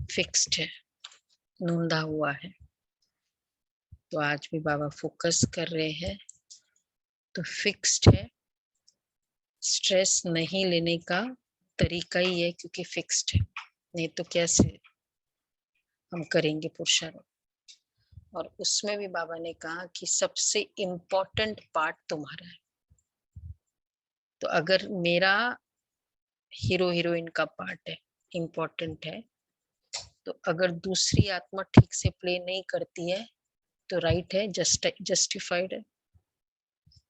Fixed है, नूंदा हुआ है। तो आज भी बाबा फोकस कर रहे हैं, तो फिक्स्ड है। स्ट्रेस नहीं लेने का तरीका ही है, क्योंकि फिक्स्ड है, नहीं तो कैसे हम करेंगे पुरुषार्थ। और उसमें भी बाबा ने कहा कि सबसे इम्पोर्टेंट पार्ट तुम्हारा है। तो अगर मेरा हीरो हीरोइन का पार्ट है, इम्पोर्टेंट है, तो अगर दूसरी आत्मा ठीक से प्ले नहीं करती है तो राइट है, जस्टिफाइड है,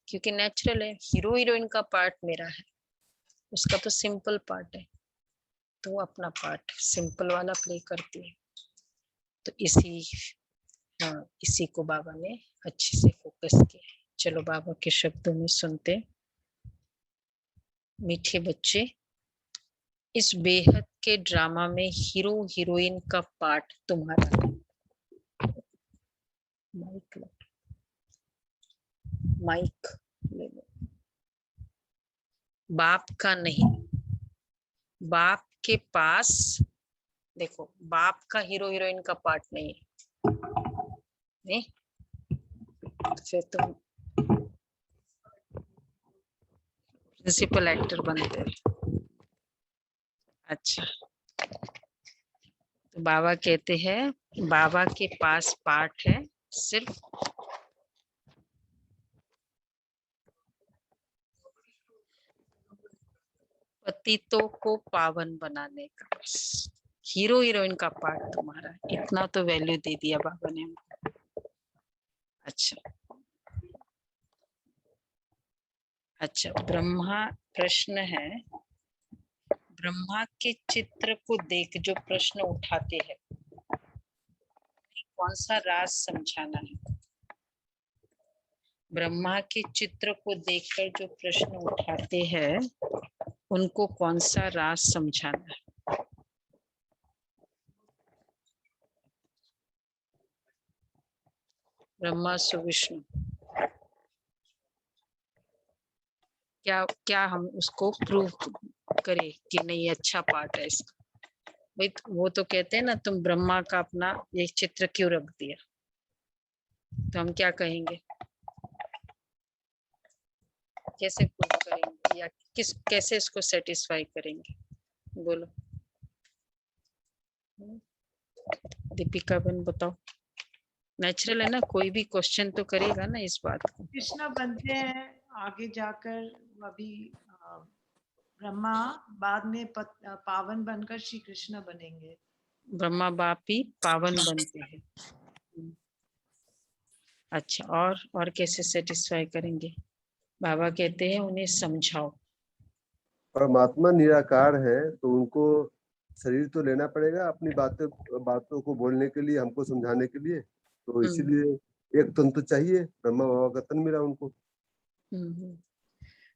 क्योंकि नेचुरल है। हीरो हीरोइन का पार्ट मेरा है, उसका तो सिंपल पार्ट है, तो वो अपना पार्ट सिंपल वाला प्ले करती है। तो इसी को बाबा ने अच्छे से फोकस किया। चलो बाबा के शब्दों में सुनते। मीठे बच्चे, इस बेहद के ड्रामा में हीरो हीरोइन का पार्ट तुम्हारा है। माइक ले लो। बाप का नहीं। बाप के पास देखो, बाप का हीरो हीरोइन का पार्ट नहीं है। नहीं, फिर तुम प्रिंसिपल एक्टर बनते हो। अच्छा, तो बाबा कहते हैं बाबा के पास पार्ट है सिर्फ पतितों को पावन बनाने का। बस हीरो हीरोइन का पार्ट तुम्हारा, इतना तो वैल्यू दे दिया बाबा ने हमको। अच्छा, ब्रह्मा प्रश्न है, ब्रह्मा के चित्र को देख जो प्रश्न उठाते हैं, कौन सा राज समझाना है। ब्रह्मा के चित्र को देखकर जो प्रश्न उठाते हैं, उनको कौन सा राज समझाना है। ब्रह्मा सु विष्णु, क्या क्या हम उसको प्रूव करें कि नहीं अच्छा पार्ट है इसका। भाई वो तो कहते हैं ना, तुम ब्रह्मा का अपना ये चित्र क्यों रख दिया, तो हम क्या कहेंगे, कैसे प्रूव करेंगे, या कैसे इसको सेटिस्फाई करेंगे, बोलो। दीपिका बहन बताओ। नेचुरल है ना, कोई भी क्वेश्चन तो करेगा ना इस बात को। कृष्णा बनते हैं आगे जाकर, अभी ब्रह्मा बाद में पावन बनकर श्री कृष्ण बनेंगे। ब्रह्मा बाप ही पावन बनते हैं। अच्छा, और कैसे सेटिस्फाई करेंगे। बाबा कहते हैं उन्हें समझाओ। परमात्मा निराकार है, तो उनको शरीर तो लेना पड़ेगा अपनी बातों को बोलने के लिए, हमको समझाने के लिए। तो इसीलिए एक तन तो चाहिए, ब्रह्मा बाबा का तन मिला उनको।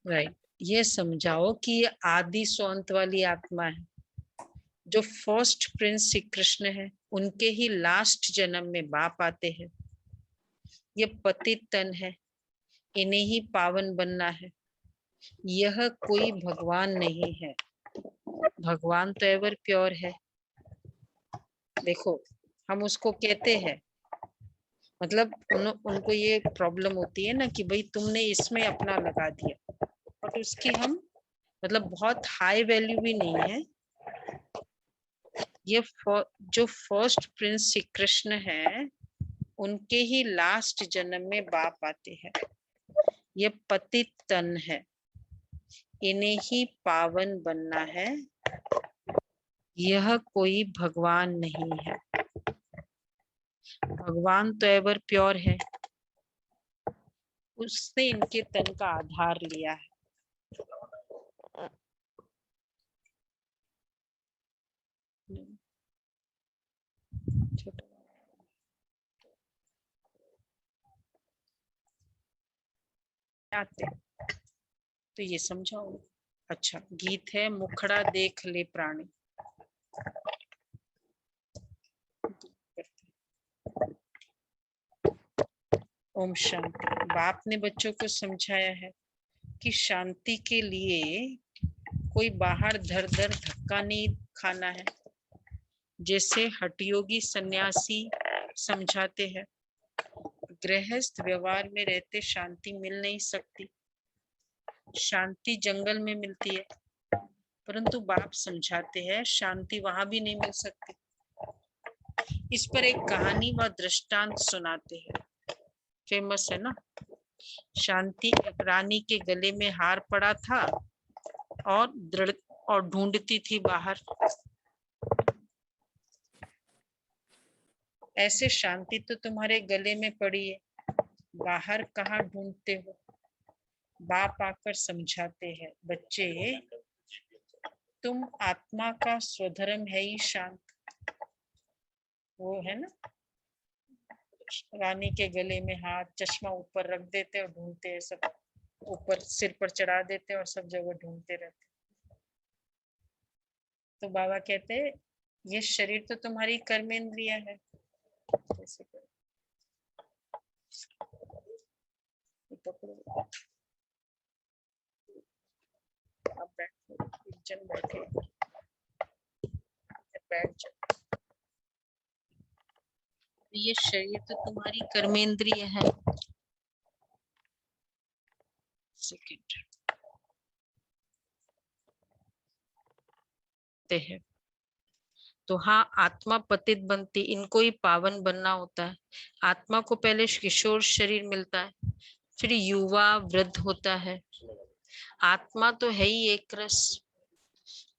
राइट, ये समझाओ कि ये आदि सोंत वाली आत्मा है, जो फर्स्ट प्रिंस श्री कृष्ण है, उनके ही लास्ट जन्म में बाप आते हैं। ये पतित तन है, इन्हें ही पावन बनना है। यह कोई भगवान नहीं है, भगवान तो एवर प्योर है। देखो, हम उसको कहते हैं, मतलब उनको ये प्रॉब्लम होती है ना कि भाई तुमने इसमें अपना लगा दिया, बट उसकी हम मतलब बहुत हाई वैल्यू भी नहीं है। ये जो फर्स्ट प्रिंस श्री कृष्ण है, उनके ही लास्ट जन्म में बाप आते हैं। ये पतित तन है, इन्हें ही पावन बनना है। यह कोई भगवान नहीं है, भगवान तो एवर प्योर है, उसने इनके तन का आधार लिया है। आते तो ये समझाओ। अच्छा, गीत है, मुखड़ा देख ले प्राणी। ओम शांति। बाप ने बच्चों को समझाया है कि शांति के लिए कोई बाहर धर धक्का नहीं खाना है। जैसे हठयोगी सन्यासी समझाते हैं, गृहस्थ व्यवहार में रहते शांति मिल नहीं सकती, शांति जंगल में मिलती है, परंतु बाप समझाते हैं शांति वहां भी नहीं मिल सकती। इस पर एक कहानी व दृष्टांत सुनाते हैं, फेमस है ना। शांति एक रानी के गले में हार पड़ा था और ढूंढती थी बाहर। ऐसे शांति तो तुम्हारे गले में पड़ी है, बाहर कहाँ ढूंढते हो। बाप आकर समझाते हैं, बच्चे तुम आत्मा का स्वधर्म है ही शांत। वो है ना, रानी के गले में हाथ, चश्मा ऊपर रख देते और ढूंढते हैं, सब ऊपर सिर पर चढ़ा देते और सब जगह ढूंढते रहते। तो बाबा कहते हैं ये शरीर तो तुम्हारी कर्मेंद्रिया है। जैसे आप बैठे बैठ जाओ। ये शरीर तो तुम्हारी कर्मेंद्रिय है। सेकंड है तो हाँ, आत्मा पतित बनती, इनको ही पावन बनना होता है। आत्मा को पहले किशोर शरीर मिलता है, फिर युवा वृद्ध होता है। आत्मा तो है ही एक रस।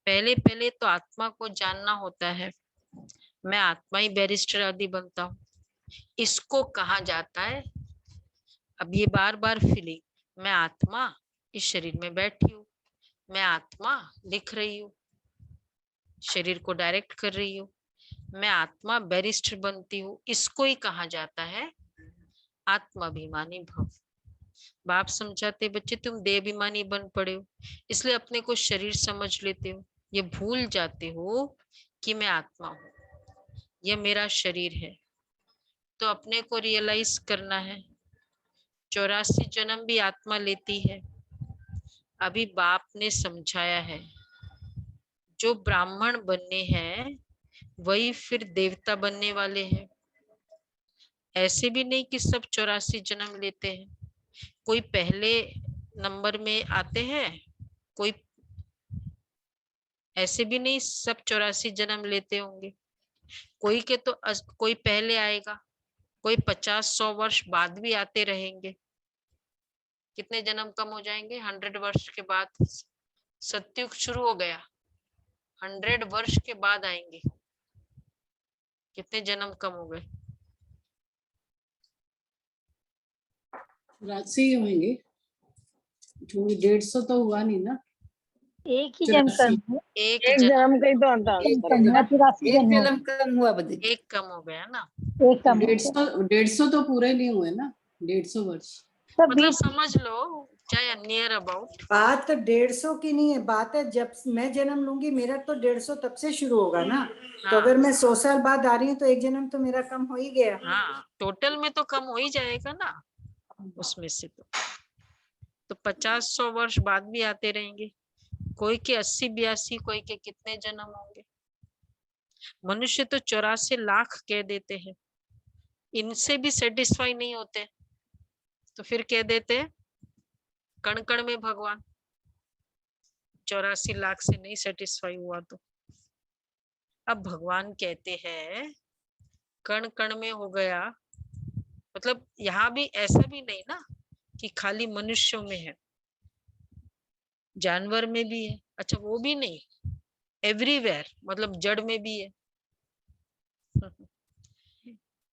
पहले तो आत्मा को जानना होता है। मैं आत्मा ही बैरिस्टर आदि बनता हूँ, इसको कहा जाता है। अब ये बार बार फीलिंग, मैं आत्मा इस शरीर में बैठी हूँ, मैं आत्मा लिख रही हूँ, शरीर को डायरेक्ट कर रही हूँ, मैं आत्मा बैरिस्टर बनती हूँ, इसको ही कहा जाता है आत्माभिमानी भव। बाप समझाते बच्चे तुम देहाभिमानी बन पड़े हो, इसलिए अपने को शरीर समझ लेते हो, ये भूल जाते हो कि मैं आत्मा हूँ, यह मेरा शरीर है। तो अपने को रियलाइज करना है 84 जन्म भी आत्मा लेती है। अभी बाप ने समझाया है जो ब्राह्मण बनने हैं वही फिर देवता बनने वाले हैं। ऐसे भी नहीं कि सब 84 जन्म लेते हैं, कोई पहले नंबर में आते हैं, कोई ऐसे भी नहीं सब 84 जन्म लेते होंगे। कोई के तो कोई पहले आएगा, कोई 50-100 वर्ष बाद भी आते रहेंगे। कितने जन्म कम हो जाएंगे? 100 वर्ष के बाद सतयुग शुरू हो गया, 100 वर्ष के बाद आएंगे, कितने जन्म कम हो गए? राशि होंगे, 150 तो हुआ नहीं ना। एक ही जन्म कम हुआ, एक जन्म का ही तो अंतर एक जन्म कम हुआ बदे, एक कम हो गया ना। एक कम 150 तो पूरे नहीं हुए ना, 150 वर्ष सब मतलब बीच समझ लो चाहे नियर अबाउट। बात 150 की नहीं है, बात है जब मैं जन्म लूंगी मेरा तो 150 तब से शुरू होगा ना। हाँ, तो अगर मैं 100 साल बाद आ रही हूँ तो एक जन्म तो मेरा कम हो ही गया। हाँ, टोटल में तो कम हो ही जाएगा ना उसमें से। तो 50-100 वर्ष बाद भी आते रहेंगे, कोई के 80-82, कोई के कितने जन्म होंगे। मनुष्य तो 84 लाख कह देते हैं, इनसे भी सेटिस्फाई नहीं होते तो फिर कह देते हैं कण कण में भगवान। 84 लाख से नहीं सेटिस्फाई हुआ तो अब भगवान कहते हैं कण कण में हो गया। मतलब यहाँ भी ऐसा भी नहीं ना कि खाली मनुष्यों में है, जानवर में भी है। अच्छा वो भी नहीं, एवरीवेयर, मतलब जड़ में भी है।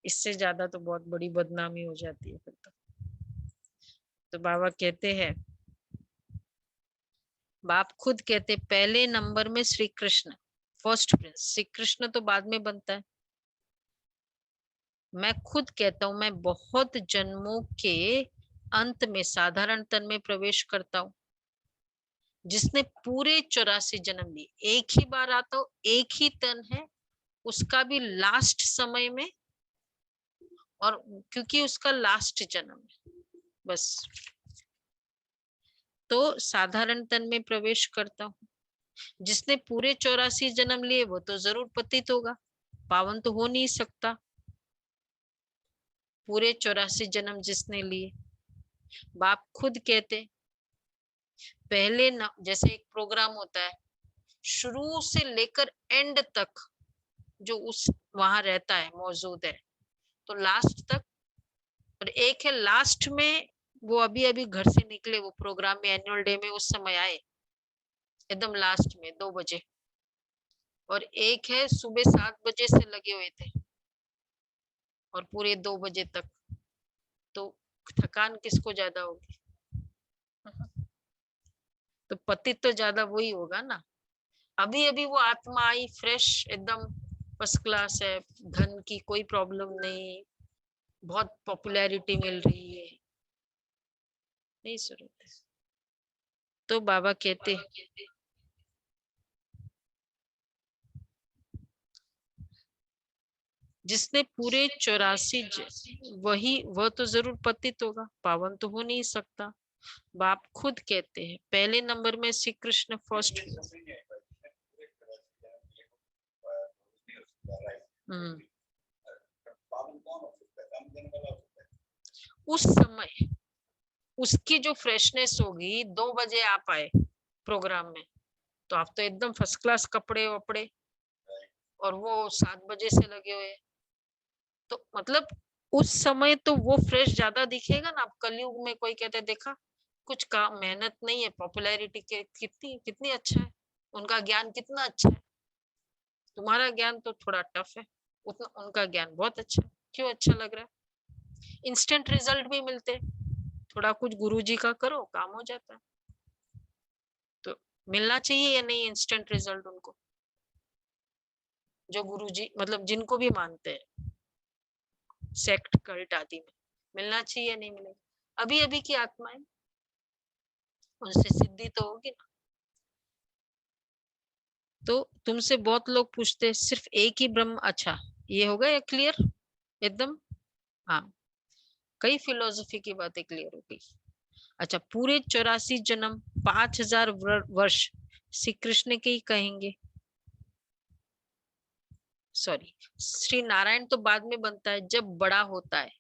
इससे ज्यादा तो बहुत बड़ी बदनामी हो जाती है फिर तो बाबा कहते हैं, बाप खुद कहते पहले नंबर में श्री कृष्ण फर्स्ट प्रिंस, श्री कृष्ण तो बाद में बनता है। मैं खुद कहता हूं मैं बहुत जन्मों के अंत में साधारण तन में प्रवेश करता हूं। जिसने पूरे 84 जन्म लिए, एक ही बार आता हो, एक ही तन है, उसका भी लास्ट समय में, और क्योंकि उसका लास्ट जन्म है बस, तो साधारण तन में प्रवेश करता हूँ। जिसने पूरे 84 जन्म लिए वो तो जरूर पतित होगा, पावन तो हो नहीं सकता पूरे 84 जन्म जिसने लिए। बाप खुद कहते पहले न, जैसे एक प्रोग्राम होता है शुरू से लेकर एंड तक जो उस वहां रहता है मौजूद है, तो लास्ट तक। और एक है लास्ट में, वो अभी अभी घर से निकले, वो प्रोग्राम में एनुअल डे में उस समय आए एकदम लास्ट में 2 बजे, और एक है सुबह 7 बजे से लगे हुए थे और पूरे 2 बजे तक। तो थकान किसको ज्यादा होगी? तो पति तो ज्यादा वही होगा ना। अभी अभी वो आत्मा आई फ्रेश एकदम फर्स्ट क्लास है, धन की कोई प्रॉब्लम नहीं, बहुत पॉपुलैरिटी मिल रही है, नहीं जरूरत है। तो बाबा कहते जिसने पूरे 84 वह तो जरूर पतित होगा, पावन तो हो नहीं सकता। बाप खुद कहते हैं पहले नंबर में श्री कृष्ण फर्स्ट। उस समय उसकी जो फ्रेशनेस होगी, 2 बजे आप आए प्रोग्राम में, तो आप तो एकदम फर्स्ट क्लास कपड़े वपड़े, और वो 7 बजे से लगे हुए, तो मतलब उस समय तो वो फ्रेश ज्यादा दिखेगा ना। आप कलयुग में कोई कहते देखा कुछ काम मेहनत नहीं है, पॉपुलैरिटी के कितनी कितनी अच्छा है, उनका ज्ञान कितना अच्छा है, तुम्हारा ज्ञान तो थोड़ा टफ है, उतना उनका ज्ञान बहुत अच्छा है। क्यों अच्छा लग रहा है? इंस्टेंट रिजल्ट भी मिलते, थोड़ा कुछ गुरुजी का करो काम हो जाता है। तो मिलना चाहिए या नहीं इंस्टेंट रिजल्ट उनको, जो गुरुजी मतलब जिनको भी मानते हैं सेक्ट कल्ट आदि में, मिलना चाहिए या नहीं मिलेगा? अभी अभी की आत्माएं, उनसे सिद्धि तो होगी ना। तो तुमसे बहुत लोग पूछते सिर्फ एक ही ब्रह्म, अच्छा ये हो गया क्लियर एकदम? हाँ, कई फिलोसफी की बातें क्लियर हो गई। अच्छा, पूरे 84 जन्म 5000 वर्ष श्री कृष्ण के ही कहेंगे। सॉरी, श्री नारायण तो बाद में बनता है, जब बड़ा होता है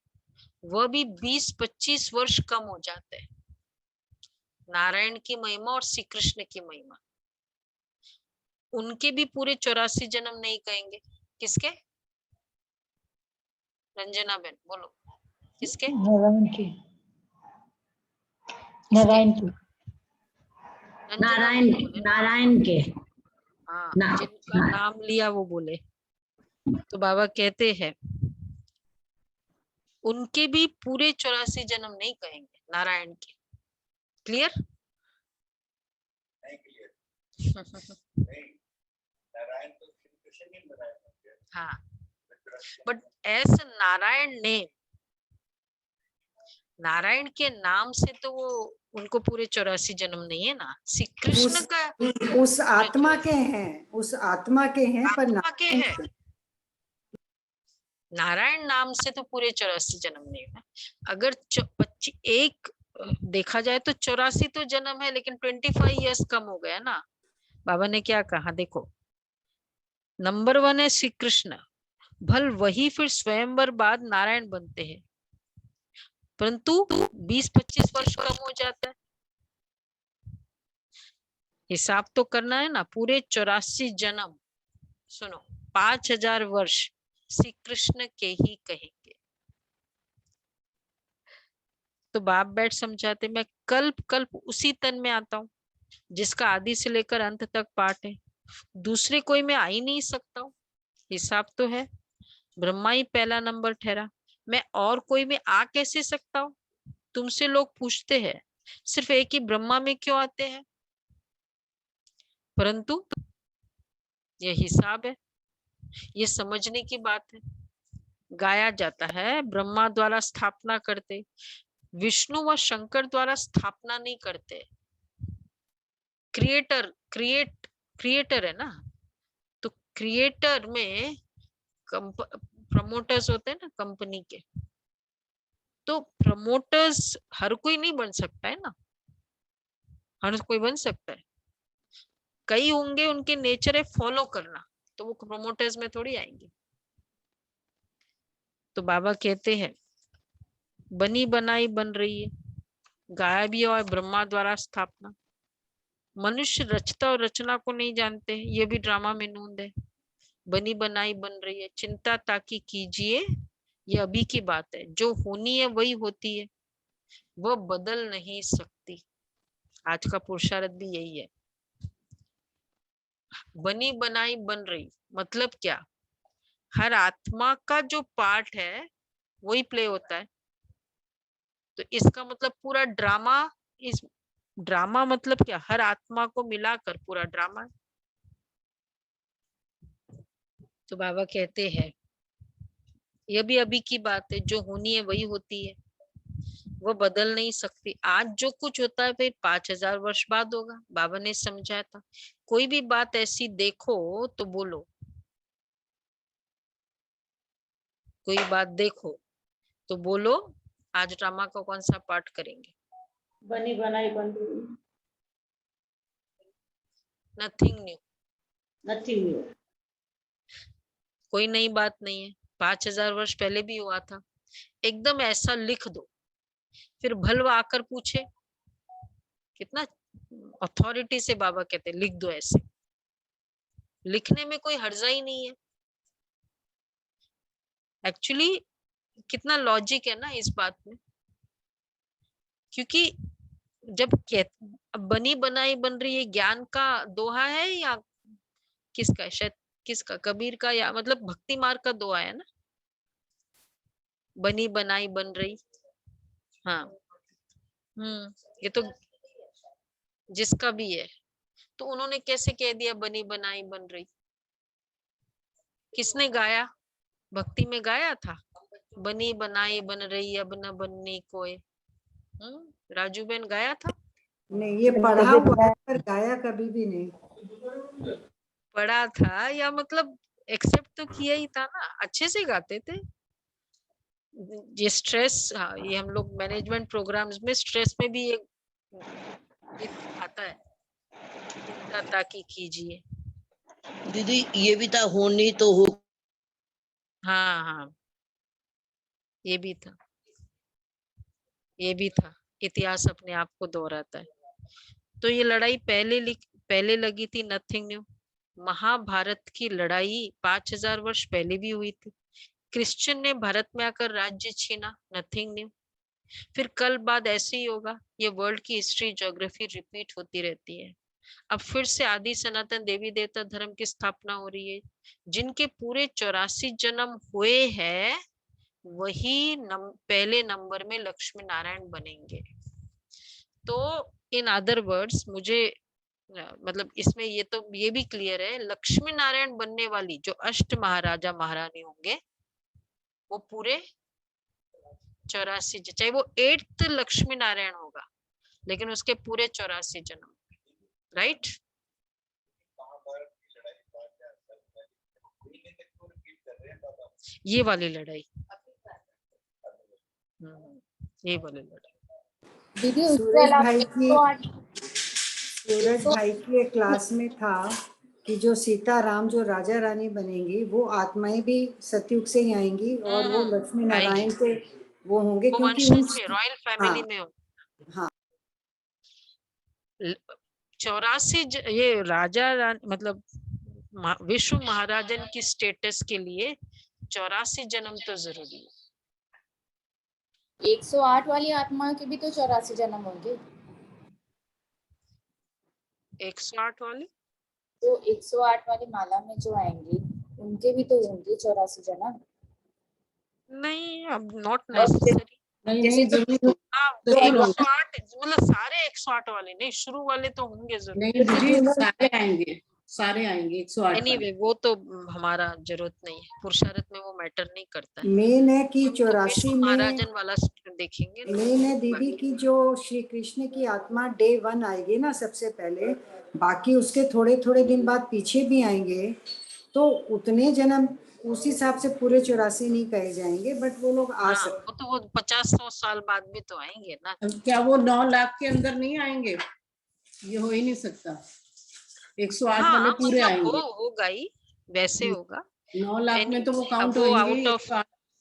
वह भी 20-25 वर्ष कम हो जाते हैं। नारायण की महिमा और श्री कृष्ण की महिमा, उनके भी पूरे 84 जन्म नहीं कहेंगे। किसके? रंजना बेन बोलो, किसके? नारायण की, नारायण की, नारायण के, नारायण के। हाँ, ना, जिनका ना, नाम लिया वो बोले। तो बाबा कहते हैं उनके भी पूरे 84 जन्म नहीं कहेंगे नारायण के। क्लियर? हाँ, बट ऐसे नारायण ने, नारायण के नाम से तो वो उनको पूरे 84 जन्म नहीं है ना। श्री कृष्ण का उस आत्मा के हैं, उस आत्मा के हैं, पर आत्मा के हैं, नारायण नाम से तो पूरे 84 जन्म नहीं है। अगर 25 एक देखा जाए तो 84 तो जन्म है, लेकिन 25 इयर्स कम हो गया ना। बाबा ने क्या कहा देखो, नंबर 1 है श्री कृष्ण, भल वही फिर स्वयंवर बाद नारायण बनते हैं, परंतु 20-25 वर्ष कम हो जाता है। हिसाब तो करना है ना, पूरे 84 जन्म, सुनो 5000 वर्ष श्री कृष्ण के ही कहेंगे। तो बाप बैठ समझाते, मैं कल्प कल्प उसी तन में आता हूँ जिसका आदि से लेकर अंत तक पाठ है, दूसरे कोई में आ ही नहीं सकता हूँ। हिसाब तो है, ब्रह्मा ही पहला नंबर ठहरा, मैं और कोई में आ कैसे सकता हूँ? तुमसे लोग पूछते हैं सिर्फ एक ही ब्रह्मा में क्यों आते हैं, परंतु ये हिसाब है, ये समझने की बात है। गाया जाता है ब्रह्मा द्वारा स्थापना करते, विष्णु व शंकर द्वारा स्थापना नहीं करते। क्रिएटर है ना, तो क्रिएटर में प्रमोटर्स होते हैं ना कंपनी के, तो प्रमोटर्स हर कोई नहीं बन सकता है ना, हर कोई बन सकता है, कई होंगे उनके नेचर है फॉलो करना, तो वो प्रमोटर्स में थोड़ी आएंगे। तो बाबा कहते हैं बनी बनाई बन रही है, गाया भी और ब्रह्मा द्वारा स्थापना। मनुष्य रचता और रचना को नहीं जानते, ये भी ड्रामा में नूंद है। बनी बनाई बन रही है, चिंता ताकि कीजिए, ये अभी की बात है। जो होनी है वही होती है, वह बदल नहीं सकती। आज का पुरुषार्थ भी यही है। बनी बनाई बन रही मतलब क्या? हर आत्मा का जो पार्ट है वही प्ले होता है। तो इसका मतलब पूरा ड्रामा, इस ड्रामा मतलब क्या? हर आत्मा को मिलाकर पूरा ड्रामा है। तो बाबा कहते हैं यह भी अभी की बात है, जो होनी है वही होती है, वो बदल नहीं सकती। आज जो कुछ होता है फिर 5000 वर्ष बाद होगा। बाबा ने समझाया था, कोई भी बात ऐसी देखो तो बोलो, कोई बात देखो तो बोलो। आज ड्रामा का कौन सा पार्ट करेंगे? बनी बनाई बन रही, नथिंग न्यू, नथिंग न्यू। कोई नई बात नहीं है। 5000 वर्ष पहले भी हुआ था। एकदम ऐसा लिख दो, फिर भलवा आकर पूछे। कितना अथॉरिटी से बाबा कहते हैं लिख दो। ऐसे लिखने में कोई हर्जा ही नहीं है। एक्चुअली कितना लॉजिक है ना इस बात में। क्योंकि जब बनी बनाई बन रही है, ज्ञान का दोहा है या किसका? शायद किसका, कबीर का, या मतलब भक्ति मार्ग का दोहा है ना, बनी बनाई बन रही। हाँ, ये तो जिसका भी है। तो उन्होंने कैसे कह दिया बनी बनाई बन रही? किसने गाया? भक्ति में गाया था, बनी बनाई बन रही अब न बननी कोई। राजू बेन गाया था? नहीं, ये पढ़ा हुआ है पर गाया कभी भी नहीं। पढ़ा था या मतलब एक्सेप्ट तो किया ही था ना। अच्छे से गाते थे। ये स्ट्रेस, हाँ, ये हम लोग मैनेजमेंट प्रोग्राम्स में स्ट्रेस में भी एक आता है, चिंता ताकि कीजिए। दीदी ये भी था, होनी तो हो। हाँ हाँ, ये भी था, ये भी था। इतिहास अपने आप को दोहराता है। तो ये लड़ाई पहले लगी थी, नथिंग न्यू। महाभारत की लड़ाई 5000 वर्ष पहले भी हुई थी। क्रिश्चियन ने भारत में आकर राज्य छीना, नथिंग न्यू। फिर कल बाद ऐसे ही होगा। ये वर्ल्ड की हिस्ट्री, ज्योग्राफी रिपीट होती रहती है। अब फिर से आदि सनातन देवी देवता धर्म की स्थापना हो रही है। जिनके पूरे 84 जन्म हुए हैं वही पहले नंबर में लक्ष्मी नारायण बनेंगे। तो इन अदर वर्ड्स, मुझे मतलब इसमें ये भी क्लियर है, लक्ष्मी नारायण बनने वाली जो अष्ट महाराजा महारानी होंगे वो पूरे 84, चाहे वो 8th लक्ष्मी नारायण होगा लेकिन उसके पूरे 84 जन्म, राइट? ये वाली लड़ाई, ये वाली लड़ाई। दीदी सूरज भाई की एक क्लास में था कि जो सीता राम जो राजा रानी बनेंगी वो आत्माएं भी सतयुग से ही आएंगी और वो लक्ष्मी नारायण से वो होंगे, वो क्योंकि वंशज में रॉयल फैमिली में हो। हाँ 84 ये राजा मतलब विश्व महाराजन की स्टेटस के लिए 84 जन्म तो जरूरी है। 108 वाली आत्मा के भी तो 84 जन्म होंगे। 108 वाली तो 108 वाली माला में जो आएंगे उनके भी तो होंगे 84 जन्म। नहीं, अब नॉट नेसेसरी। नहीं जरूर 108 मतलब सारे 108 वाले नहीं, शुरू वाले तो होंगे जरूर। नहीं दीदी, सारे आएंगे 108 एनीवे वो तो हमारा जरूरत नहीं है, पुरुषार्थ में वो मैटर नहीं करता है। मेन है कि तो 84 में महाराजन वाला देखेंगे। मेन है दीदी की जो श्री कृष्ण की आत्मा डे 1 आएगी ना सबसे पहले, बाकी उसके थोड़े थोड़े दिन बाद पीछे भी आएंगे, तो उतने जन्म उस हिसाब से पूरे 84 नहीं कहे जाएंगे, बट वो लोग आ सकते। वो तो वो 50-100 साल बाद भी तो आएंगे ना। क्या वो 9 लाख के अंदर नहीं आएंगे? ये हो ही नहीं सकता। 108 वाले पूरे मतलब आएंगे। होगा ही, वैसे होगा। 9 लाख में तो वो काउंट वो होंगे आउट ऑफ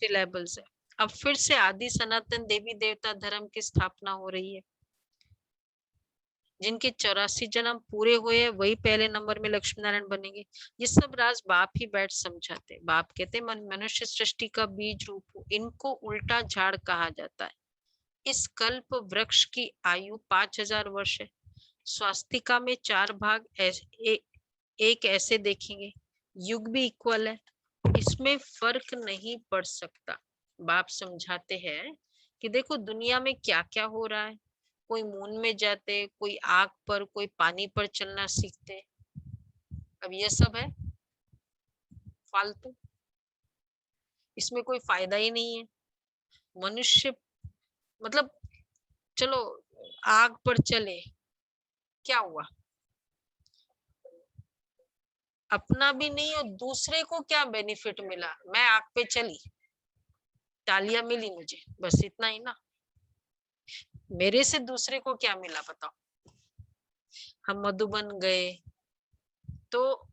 सिलेबल्स है। अब फिर से आदि सनातन देवी देवता धर्म की स्थापना हो रही है। जिनके 84 जन्म पूरे हुए वही पहले नंबर में लक्ष्मी नारायण बनेंगे। ये सब राज बाप ही बैठ समझाते। बाप कहते मनुष्य सृष्टि का बीज रूप हो, इनको उल्टा झाड़ कहा जाता है। इस कल्प वृक्ष की आयु 5000 वर्ष है। स्वास्तिका में 4 भाग एक ऐसे देखेंगे, युग भी इक्वल है, इसमें फर्क नहीं पड़ सकता। बाप समझाते हैं कि देखो दुनिया में क्या क्या हो रहा है। कोई मून में जाते, कोई आग पर, कोई पानी पर चलना सीखते। अब ये सब है फालतू, इसमें कोई फायदा ही नहीं है। मनुष्य मतलब चलो आग पर चले, क्या हुआ? अपना भी नहीं और दूसरे को क्या बेनिफिट मिला? मैं आग पे चली, तालियां मिली मुझे, बस इतना ही ना। मेरे से दूसरे को क्या मिला बताओ? हम मधुबन गए तो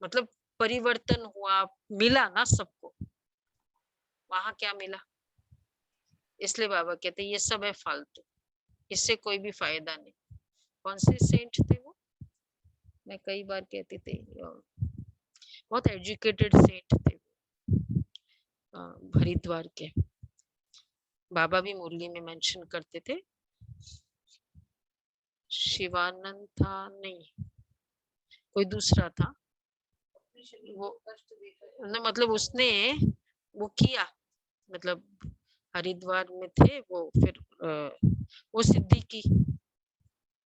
मतलब परिवर्तन हुआ, मिला ना सबको। वहां क्या मिला? इसलिए बाबा कहते ये सब है फालतू, इससे कोई भी फायदा नहीं। कौन से सेंट थे वो? मैं कई बार कहती थी, बहुत एजुकेटेड सेंट थे, हरिद्वार के। बाबा भी मुरली में मेंशन करते थे। शिवानंद था नहीं, कोई दूसरा था वो। मतलब उसने वो किया, मतलब हरिद्वार में थे वो, फिर वो सिद्धि की।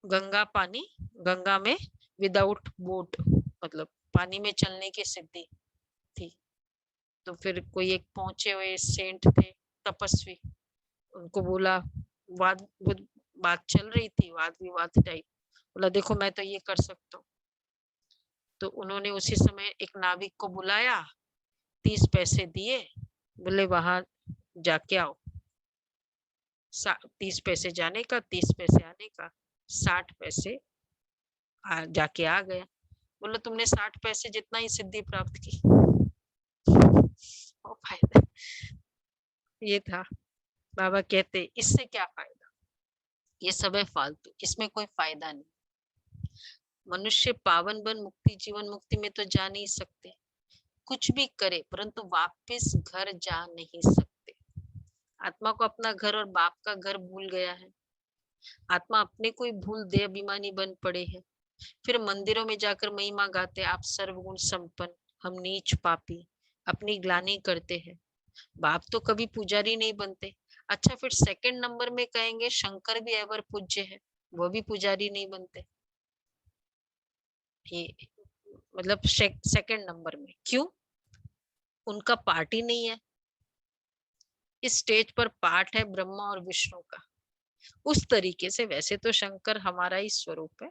गंगा पानी, गंगा में विदाउट बोट, मतलब पानी में चलने की सिद्धि थी। तो फिर कोई एक पहुंचे हुए सेंट थे, तपस्वी, उनको बोला, बात चल रही थी, वाद विवाद टाइप। बोला देखो मैं तो ये कर सकता हूँ। तो उन्होंने उसी समय एक नाविक को बुलाया, 30 पैसे दिए, बोले वहां जाके आओ। 30 पैसे जाने का, 30 पैसे आने का, 60 पैसे जाके आ गया। बोलो तुमने 60 पैसे जितना ही सिद्धि प्राप्त की, वो फायदा ये था। बाबा कहते इससे क्या फायदा, ये सब है फालतू, इसमें कोई फायदा नहीं। मनुष्य पावन बन मुक्ति जीवन मुक्ति में तो जा नहीं सकते, कुछ भी करे परंतु वापस घर जा नहीं सकते। आत्मा को अपना घर और बाप का घर भूल गया है। आत्मा अपने को ही भूल दे अभिमानी बन पड़े हैं। फिर मंदिरों में जाकर महिमा गाते, आप सर्वगुण संपन्न, हम नीच पापी, अपनी ग्लानि करते हैं। बाप तो कभी पुजारी नहीं बनते। अच्छा फिर सेकंड नंबर में कहेंगे शंकर भी एवर पूज्य है, वो भी पुजारी नहीं बनते। ये मतलब सेकंड नंबर में क्यों? उनका पार्ट ही नहीं है। इस स्टेज पर पाठ है ब्रह्मा और विष्णु का। उस तरीके से वैसे तो शंकर हमारा ही स्वरूप है।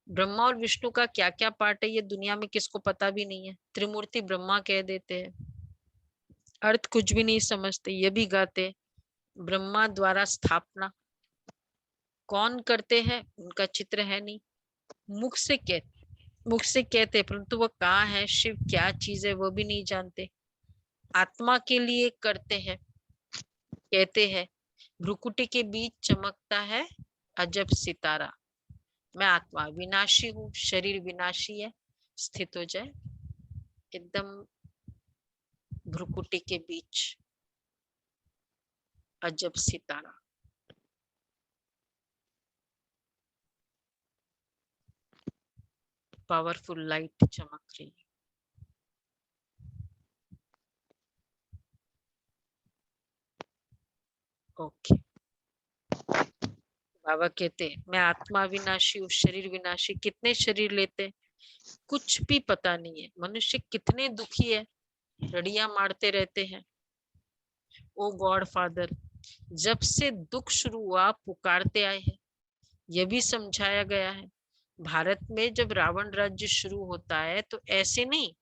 ब्रह्मा और विष्णु का क्या क्या पार्ट है ये दुनिया में किसको पता भी नहीं है। त्रिमूर्ति ब्रह्मा कह देते हैं, अर्थ कुछ भी नहीं समझते। ये भी गाते ब्रह्मा द्वारा स्थापना, कौन करते हैं उनका चित्र है नहीं। मुख से कहते परंतु वो कहाँ है, शिव क्या चीज है वो भी नहीं जानते। आत्मा के लिए करते हैं, कहते हैं भ्रुकुटी के बीच चमकता है अजब सितारा। मैं आत्मा विनाशी हूँ, शरीर विनाशी है, स्थित हो जाए एकदम भ्रुकुटी के बीच अजब सितारा। पावरफुल लाइट चमक रही है। ओके बाबा कहते मैं आत्मा विनाशी हूँ, शरीर विनाशी। कितने शरीर लेते कुछ भी पता नहीं है। मनुष्य कितने दुखी है, रड़ियां मारते रहते हैं। ओ गॉड फादर, जब से दुख शुरू हुआ पुकारते आए हैं। यह भी समझाया गया है भारत में जब रावण राज्य शुरू होता है तो ऐसे नहीं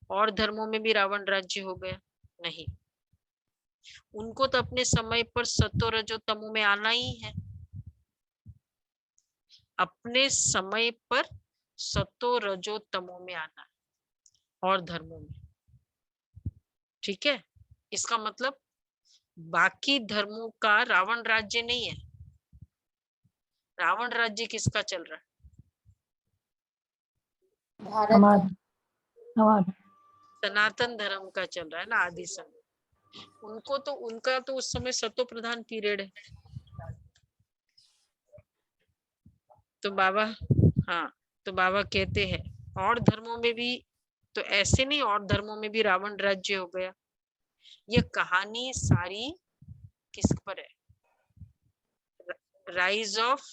और धर्मों में भी रावण राज्य हो गया, नहीं। उनको तो अपने समय पर सतो रजो तमो में आना ही है। अपने समय पर सतो रजो तमो में आना है और धर्मों में। ठीक है, इसका मतलब बाकी धर्मों का रावण राज्य नहीं है। रावण राज्य किसका चल रहा है? भारत का। हमारा हमारा सनातन धर्म का चल रहा है ना, आदि समय। उनका तो उस समय सतो प्रधान पीरियड है। तो बाबा, हाँ, तो बाबा कहते हैं और धर्मों में भी तो ऐसे नहीं, और धर्मों में भी रावण राज्य हो गया। ये कहानी सारी किस पर है? राइज ऑफ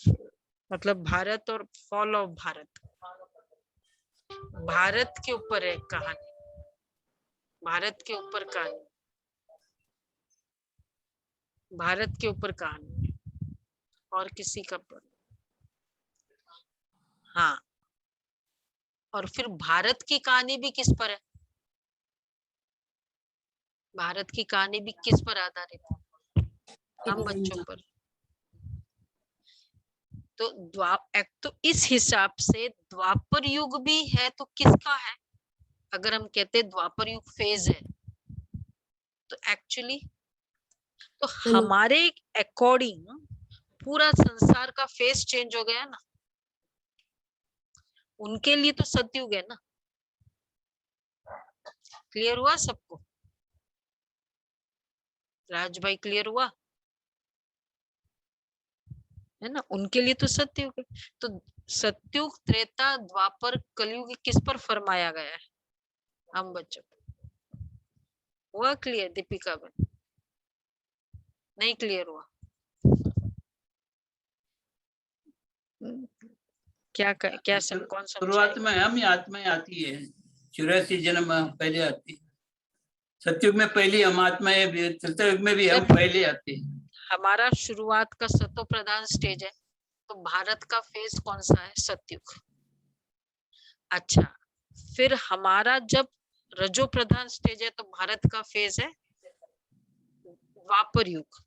मतलब भारत और फॉल ऑफ भारत। भारत के ऊपर है कहानी, भारत के ऊपर कहानी, भारत के ऊपर कहानी और किसी का पर। हाँ, और फिर भारत की कहानी भी किस पर है? भारत की कहानी भी किस पर आधारित है? हम बच्चों पर। तो इस हिसाब से द्वापर युग भी है तो किसका है? अगर हम कहते हैं द्वापर युग फेज है, तो एक्चुअली तो हमारे अकॉर्डिंग पूरा संसार का फेस चेंज हो गया ना। उनके लिए तो सतयुग है ना। क्लियर हुआ सबको? राज भाई क्लियर हुआ है ना? उनके लिए तो सतयुग है। तो सतयुग, त्रेता, द्वापर, कलयुग किस पर फरमाया गया है? हम बच्चों पर। हुआ क्लियर दीपिका बहन? नहीं क्लियर हुआ? क्या सब कौन शुरुआत में हम ही आत्माएं आती है, 84 जन्म पहले आती है। सतयुग में पहली हम आत्माएं, त्रेतायुग में भी हम पहले आते हैं। हमारा शुरुआत का सतो प्रधान स्टेज है, तो भारत का फेज कौन सा है? सतयुग। अच्छा, फिर हमारा जब रजो प्रधान स्टेज है तो भारत का फेज है द्वापर युग,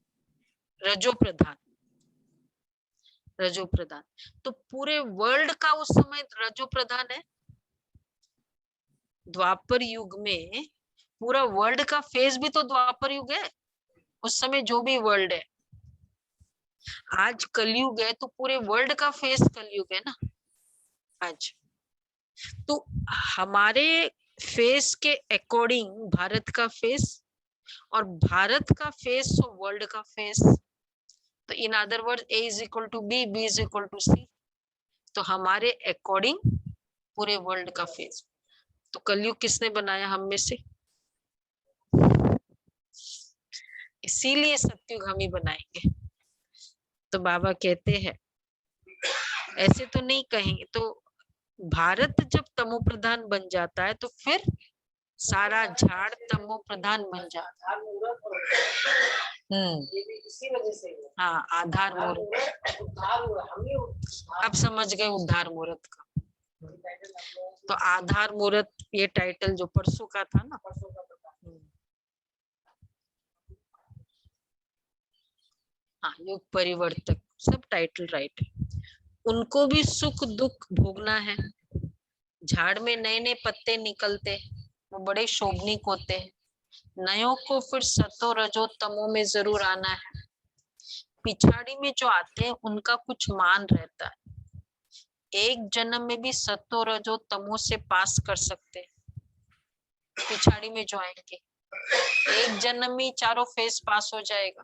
रजो प्रधान। रजो प्रधान तो पूरे वर्ल्ड का उस समय रजो प्रधान है। द्वापर युग में पूरा वर्ल्ड का फेज भी तो द्वापर युग है उस समय, जो भी वर्ल्ड है। आज कलयुग है तो पूरे वर्ल्ड का फेस कलयुग है ना आज। तो हमारे फेस के अकॉर्डिंग भारत का फेस और भारत का फेस और वर्ल्ड का फेस, तो in other word A is equal to B, B is equal to C। तो हमारे अकॉर्डिंग पूरे वर्ल्ड का फेस। तो कलयुग किसने बनाया? हम में से। इसीलिए सतयुग हम ही बनाएंगे। तो बाबा कहते हैं ऐसे तो नहीं कहेंगे। तो भारत जब तमो प्रधान बन जाता है तो फिर सारा झाड़ तमो प्रधान बन जाता है। हाँ, आधार मुहूर्त। अब समझ गए उद्धार मुहूर्त का। तो आधार मुहूर्त ये टाइटल जो परसों का था ना, हाँ, युग परिवर्तक, सब टाइटल राइट है। उनको भी सुख दुख भोगना है। झाड़ में नए नए पत्ते निकलते, वो बड़े शोभनीक होते हैं। नयों को फिर सतो रजो तमो में जरूर आना है। पिछाड़ी में जो आते हैं उनका कुछ मान रहता है। एक जन्म में भी सतो रजो तमो से पास कर सकते हैं। पिछाड़ी में जो आएंगे एक जन्म में चारों फेस पास हो जाएगा,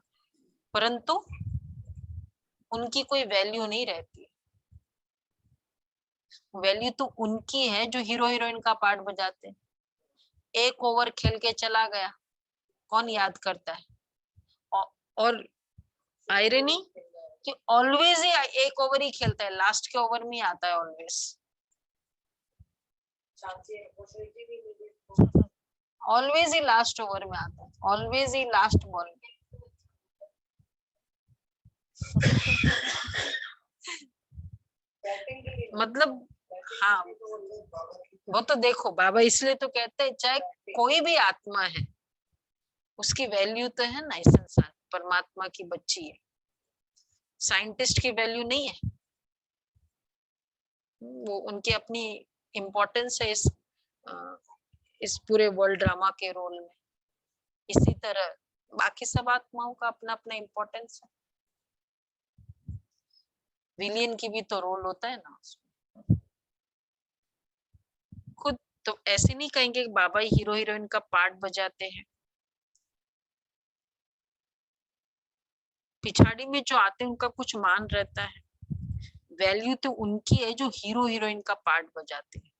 परंतु उनकी कोई वैल्यू नहीं रहती। वैल्यू तो उनकी है जो हीरो हीरोइन का पार्ट बजाते हैं। एक ओवर खेल के चला गया, कौन याद करता है? और आयरनी कि ऑलवेज ही एक ओवर ही खेलता है, लास्ट के ओवर में आता है ऑलवेज। ऑलवेज ही लास्ट ओवर में आता है, ऑलवेज ही लास्ट बॉल में। मतलब हाँ, वो तो देखो बाबा इसलिए तो कहते हैं चाहे कोई भी आत्मा है उसकी वैल्यू तो है ना इस संसार, परमात्मा की बच्ची है। साइंटिस्ट की वैल्यू नहीं है, वो उनकी अपनी इम्पोर्टेंस है इस पूरे वर्ल्ड ड्रामा के रोल में। इसी तरह बाकी सब आत्माओं का अपना अपना इम्पोर्टेंस है। विलियन की भी तो रोल होता है ना उसमें। खुद तो ऐसे नहीं कहेंगे कि बाबा हीरो हीरोइन का पार्ट बजाते हैं, पिछाड़ी में जो आते हैं उनका कुछ मान रहता है। वैल्यू तो उनकी है जो हीरो हीरोइन का पार्ट बजाते हैं।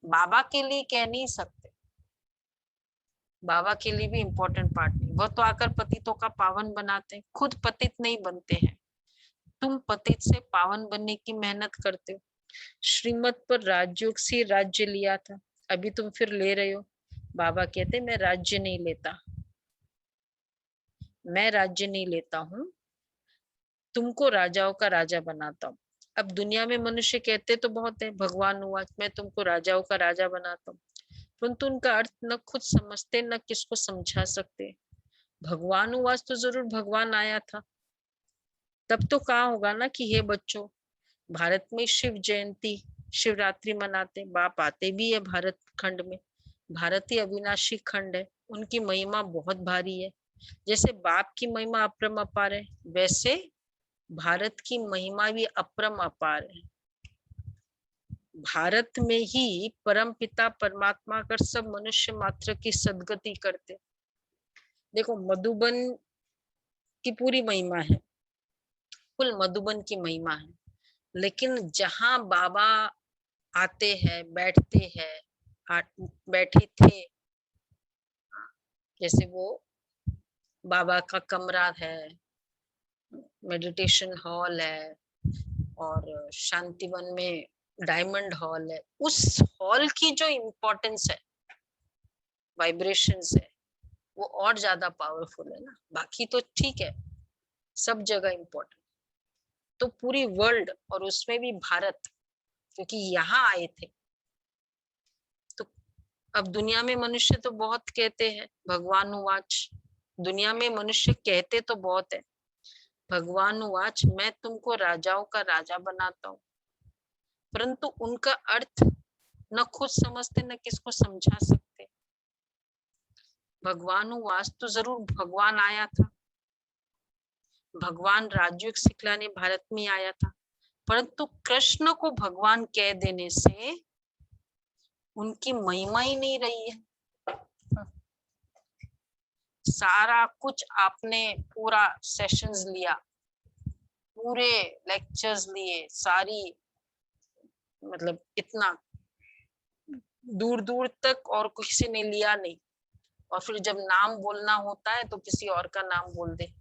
बाबा के लिए कह नहीं सकते, बाबा के लिए भी इम्पोर्टेंट पार्ट नहीं। वो तो आकर पतितों का पावन बनाते हैं, खुद पतित नहीं बनते हैं। तुम पतित से पावन बनने की मेहनत करते हो। श्रीमत पर राजयोग से राज्य लिया था, अभी तुम फिर ले रहे हो। बाबा कहते मैं राज्य नहीं लेता, मैं राज्य नहीं लेता हूँ, तुमको राजाओं का राजा बनाता हूँ। अब दुनिया में मनुष्य कहते तो बहुत है, भगवान हुआ मैं तुमको राजाओं का राजा बनाता हूँ, परंतु उनका अर्थ न खुद समझते न किसको समझा सकते। भगवान हुआ तो जरूर भगवान आया था, तब तो कहा होगा ना कि हे बच्चों, भारत में शिव जयंती शिवरात्रि मनाते, बाप आते भी है भारत खंड में। भारत ही अविनाशी खंड है, उनकी महिमा बहुत भारी है। जैसे बाप की महिमा अपरम अपार है, वैसे भारत की महिमा भी अपरम अपार है। भारत में ही परम पिता परमात्मा कर सब मनुष्य मात्र की सदगति करते। देखो मधुबन की पूरी महिमा है, कुल मधुबन की महिमा है, लेकिन जहां बाबा आते हैं बैठते हैं, बैठे थे, जैसे वो बाबा का कमरा है, मेडिटेशन हॉल है, और शांतिवन में डायमंड हॉल है, उस हॉल की जो इम्पोर्टेंस है, वाइब्रेशंस है, वो और ज्यादा पावरफुल है ना। बाकी तो ठीक है, सब जगह इम्पोर्टेंट, तो पूरी वर्ल्ड और उसमें भी भारत, क्योंकि यहाँ आए थे। तो अब दुनिया में मनुष्य तो बहुत कहते हैं भगवान उवाच, दुनिया में मनुष्य कहते तो बहुत है भगवान उवाच मैं तुमको राजाओं का राजा बनाता हूँ, परंतु उनका अर्थ न खुद समझते न किसको समझा सकते। भगवान उवाच तो जरूर भगवान आया था, भगवान राजयोग सिखलाने भारत में आया था, परंतु कृष्ण को भगवान कह देने से उनकी महिमा ही नहीं रही है। सारा कुछ आपने पूरा सेशंस लिया, पूरे लेक्चर्स लिए, सारी मतलब इतना दूर दूर तक और किसी ने लिया नहीं, और फिर जब नाम बोलना होता है तो किसी और का नाम बोल दे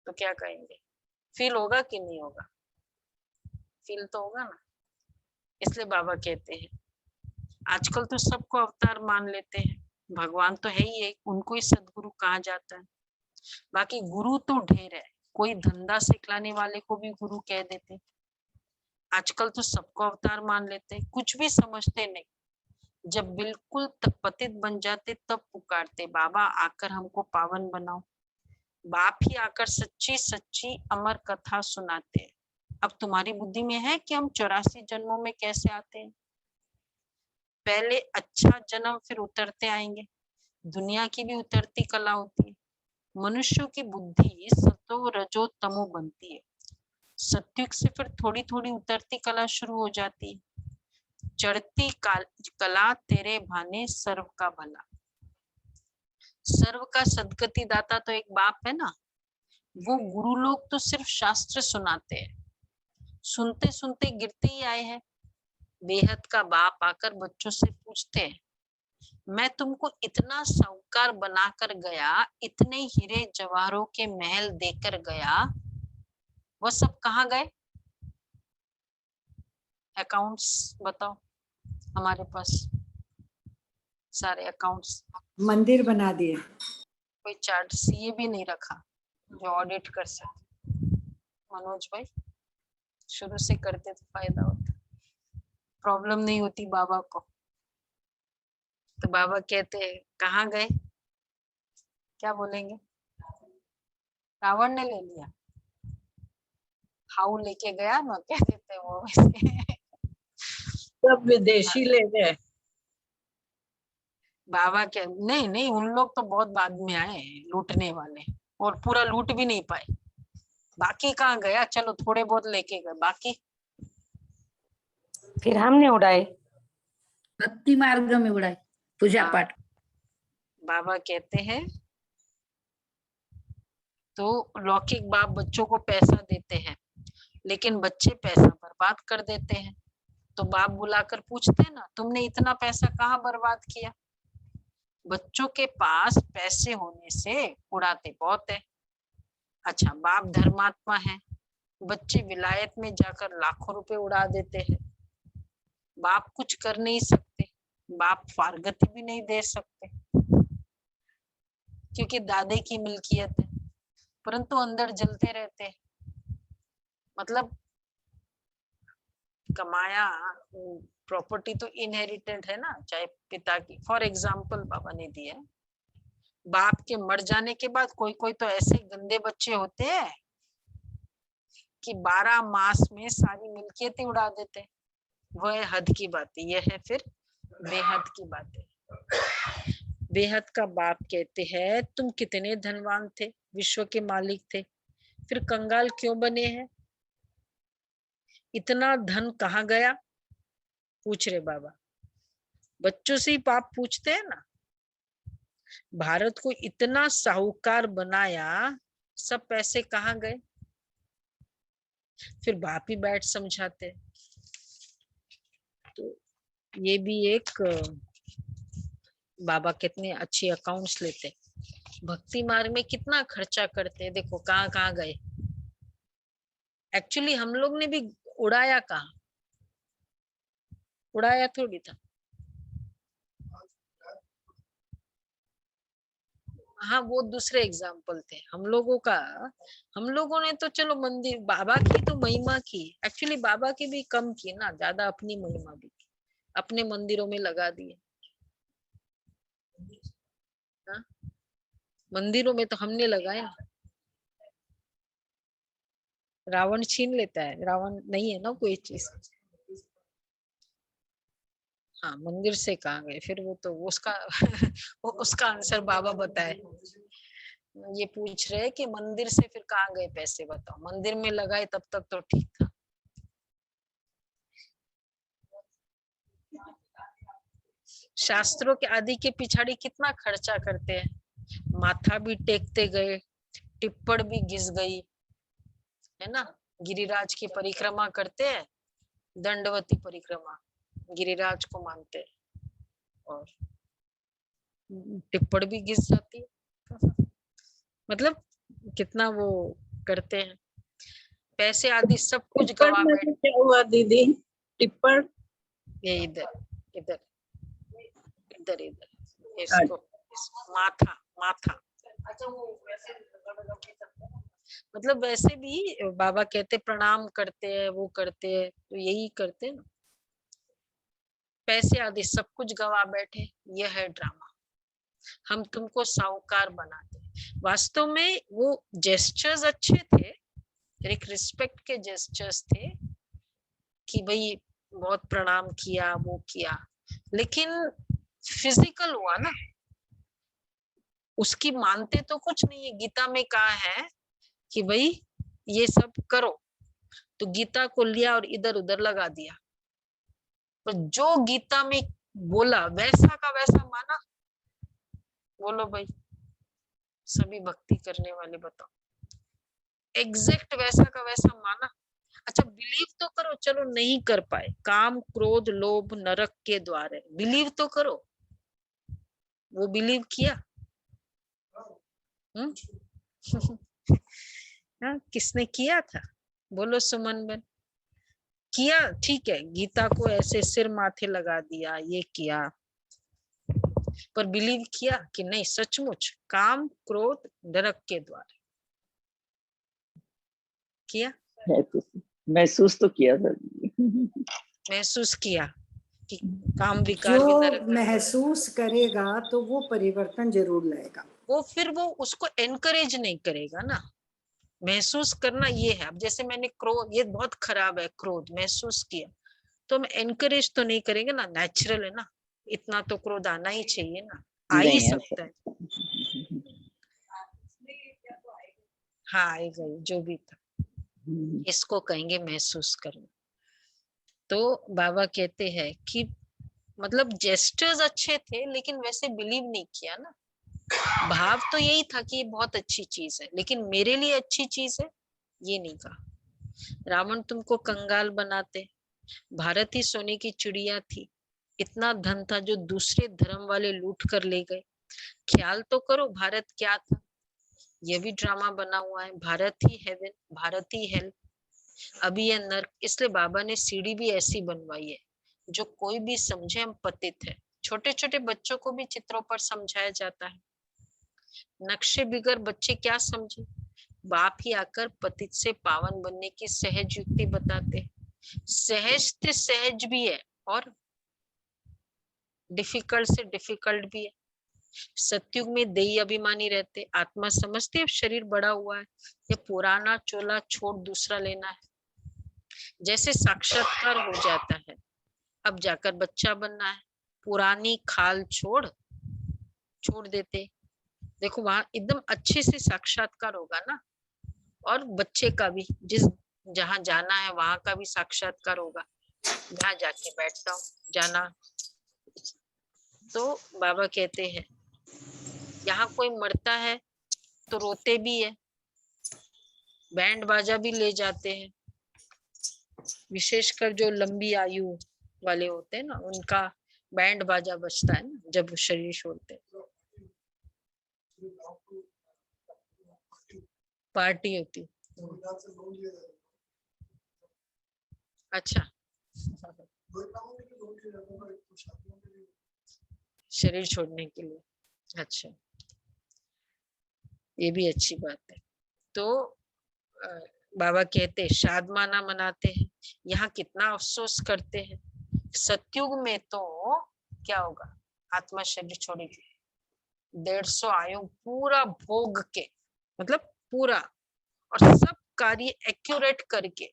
तो क्या कहेंगे? फील होगा कि नहीं होगा? फील तो होगा ना। इसलिए बाबा कहते हैं आजकल तो सबको अवतार मान लेते हैं, भगवान तो है ही एक, उनको ही सदगुरु कहा जाता है। बाकी गुरु तो ढेर है, कोई धंधा सिखलाने वाले को भी गुरु कह देते। आजकल तो सबको अवतार मान लेते, कुछ भी समझते नहीं। जब बिल्कुल पतित बन जाते तब पुकारते बाबा आकर हमको पावन बनाओ। बाप ही आकर सच्ची सच्ची अमर कथा सुनाते हैं। अब तुम्हारी बुद्धि में है कि हम 84 जन्मों में कैसे आते हैं। पहले अच्छा जन्म फिर उतरते आएंगे। दुनिया की भी उतरती कला होती है। मनुष्यों की बुद्धि सतो रजो तमो बनती है। सत्युग से फिर थोड़ी थोड़ी उतरती कला शुरू हो जाती है। चढ़ती कला तेरे भाने सर्व का भला। सर्व का सदगति दाता तो एक बाप है ना। वो गुरु लोग तो सिर्फ शास्त्र सुनाते हैं, सुनते सुनते गिरते ही आए हैं। बेहद का बाप आकर बच्चों से पूछते हैं मैं तुमको इतना साहूकार बनाकर गया, इतने हीरे जवाहरों के महल देकर गया, वो सब कहाँ गए? अकाउंट्स बताओ, हमारे पास सारे अकाउंट्स। मंदिर बना दिए, कोई चार्ट सीए भी नहीं रखा जो ऑडिट कर सके। मनोज भाई शुरू से करते तो फायदा होता, प्रॉब्लम नहीं होती बाबा को। तो बाबा कहते कहाँ गए? क्या बोलेंगे? रावण ने ले लिया, हाउ लेके गया ना, क्या देते वो वैसे। सब विदेशी ले गए। बाबा के नहीं नहीं, उन लोग तो बहुत बाद में आए लूटने वाले, और पूरा लूट भी नहीं पाए। बाकी कहाँ गया? चलो थोड़े बहुत लेके गए, बाकी फिर हमने उड़ाए। भक्ति मार्ग में उड़ाए, पूजा हाँ। पाठ। बाबा कहते हैं तो लौकिक बाप बच्चों को पैसा देते हैं, लेकिन बच्चे पैसा बर्बाद कर देते हैं। तो बाप बुलाकर पूछते हैं ना, तुमने इतना पैसा कहाँ बर्बाद किया? बच्चों के पास पैसे होने से उड़ाते बहुत है। अच्छा, बाप धर्मात्मा है, बच्चे विलायत में जाकर लाखों रुपए उड़ा देते हैं। बाप कुछ कर नहीं सकते, बाप फारगती भी नहीं दे सकते, क्योंकि दादे की मिल्कियत है, परंतु अंदर जलते रहते हैं। मतलब कमाया प्रॉपर्टी तो इनहेरिटेड है ना, चाहे पिता की। फॉर एग्जाम्पल बाबा ने दिया, बाप के मर जाने के बाद कोई कोई तो ऐसे गंदे बच्चे होते हैं कि 12 मास में सारी मिल्कियतें उड़ा देते। वह हद की बात है, यह है फिर बेहद की बात है। बेहद का बाप कहते हैं, तुम कितने धनवान थे, विश्व के मालिक थे, फिर कंगाल क्यों बने हैं? इतना धन कहाँ गया? पूछ रहे बाबा। बच्चों से ही पाप पूछते हैं ना। भारत को इतना साहूकार बनाया, सब पैसे कहाँ गए? फिर बाप ही बैठ समझाते। तो ये भी एक बाबा कितने अच्छे अकाउंट्स लेते, भक्ति मार्ग में कितना खर्चा करते, देखो कहाँ कहाँ गए। एक्चुअली हम लोग ने भी उड़ाया कहाँ? उड़ाया थोड़ी था। हाँ, वो दूसरे एग्जाम्पल थे हम लोगों का। हम लोगों ने तो चलो मंदिर, बाबा की तो महिमा की, एक्चुअली बाबा की भी कम की ना, ज्यादा अपनी महिमा भी की, अपने मंदिरों में लगा दिए। हाँ? मंदिरों में तो हमने लगाए ना। रावण छीन लेता है, रावण नहीं है ना कोई चीज। हाँ, मंदिर से कहाँ गए फिर? वो तो उसका वो उसका आंसर बाबा बताए। ये पूछ रहे कि मंदिर से फिर कहाँ गए पैसे, बताओ। मंदिर में लगाए तब तक तो ठीक था। शास्त्रों के आदि के पिछाड़ी कितना खर्चा करते हैं, माथा भी टेकते गए, टिप्पण भी घिस गई, है ना। गिरिराज की परिक्रमा करते हैं, दंडवती परिक्रमा, गिरिराज को मानते हैं, और टिप्पण भी घिस जाती है। मतलब कितना वो करते हैं, पैसे आदि सब कुछ गवा बैठे। क्या हुआ दीदी? टिप्पण? ये इधर इधर इधर इधर इसको माथा माथा। मतलब वैसे भी बाबा कहते प्रणाम करते हैं, वो करते हैं, तो यही करते हैं ना। पैसे आदि सब कुछ गवा बैठे, यह है ड्रामा। हम तुमको साहूकार बनाते। वास्तव में वो जेस्चर्स अच्छे थे, एक रिस्पेक्ट के जेस्चर्स थे कि भाई बहुत प्रणाम किया, वो किया, लेकिन फिजिकल हुआ ना, उसकी मानते तो कुछ नहीं है। गीता में कहा है कि भाई ये सब करो, तो गीता को लिया और इधर उधर लगा दिया। तो जो गीता में बोला वैसा का वैसा माना। बोलो भाई, सभी भक्ति करने वाले बताओ, एग्जैक्ट वैसा का वैसा माना? अच्छा, बिलीव तो करो, चलो नहीं कर पाए, काम क्रोध लोभ नरक के द्वार है, बिलीव तो करो। वो बिलीव किया? हाँ, किसने किया था? बोलो सुमन बन। किया, ठीक है, गीता को ऐसे सिर माथे लगा दिया, ये किया, पर बिलीव किया कि नहीं सचमुच काम क्रोध नरक के द्वार किया? महसूस तो किया था। महसूस किया कि काम विकार जो नरक। महसूस करेगा तो वो परिवर्तन जरूर लाएगा। वो फिर वो उसको एनकरेज नहीं करेगा ना। महसूस करना ये है। अब जैसे मैंने क्रोध, ये बहुत खराब है क्रोध, महसूस किया, तो हम एनकरेज तो नहीं करेंगे ना, नेचुरल है ना, इतना तो क्रोध आना ही चाहिए ना, आ ही सकता है। हाँ आएगा ही, जो भी था, इसको कहेंगे महसूस करना। तो बाबा कहते हैं कि मतलब जेस्टर्स अच्छे थे लेकिन वैसे बिलीव नहीं किया ना। भाव तो यही था कि ये बहुत अच्छी चीज है, लेकिन मेरे लिए अच्छी चीज है ये नहीं कहा। रावण तुमको कंगाल बनाते, भारत ही सोने की चिड़िया थी, इतना धन था जो दूसरे धर्म वाले लूट कर ले गए। ख्याल तो करो भारत क्या था। ये भी ड्रामा बना हुआ है, भारत ही हेवन, भारत ही हेल, अभी ये नर्क। इसलिए बाबा ने सीढ़ी भी ऐसी बनवाई है जो कोई भी समझे हम पतित है। छोटे छोटे बच्चों को भी चित्रों पर समझाया जाता है। नक्शे बिगर बच्चे क्या समझे, बाप ही आकर पतित से पावन बनने की सहज युक्ति बताते। सहज से सहज भी है और डिफिकल्ट से डिफिकल्ट भी है। सतयुग में देही अभिमानी रहते, आत्मा समझते अब शरीर बड़ा हुआ है, ये पुराना चोला छोड़ दूसरा लेना है। जैसे साक्षात्कार हो जाता है, अब जाकर बच्चा बनना है, पुरानी खाल छोड़ देते। देखो वहां एकदम अच्छे से साक्षात्कार होगा ना, और बच्चे का भी जिस जहां जाना है वहां का भी साक्षात्कार होगा, जहां जाके बैठता हूँ जाना। तो बाबा कहते हैं यहाँ कोई मरता है तो रोते भी है, बैंड बाजा भी ले जाते हैं। विशेषकर जो लंबी आयु वाले होते हैं ना, उनका बैंड बाजा बजता है ना जब शरीर छोड़ते हैं, पार्टी होती। अच्छा शरीर छोड़ने के लिए, अच्छा ये भी अच्छी बात है। तो बाबा कहते शादमाना मनाते हैं, यहाँ कितना अफसोस करते हैं। सतयुग में तो क्या होगा, आत्मा शरीर छोड़ेगी, 150 आयु पूरा भोग के, मतलब पूरा और सब कार्य एक्यूरेट करके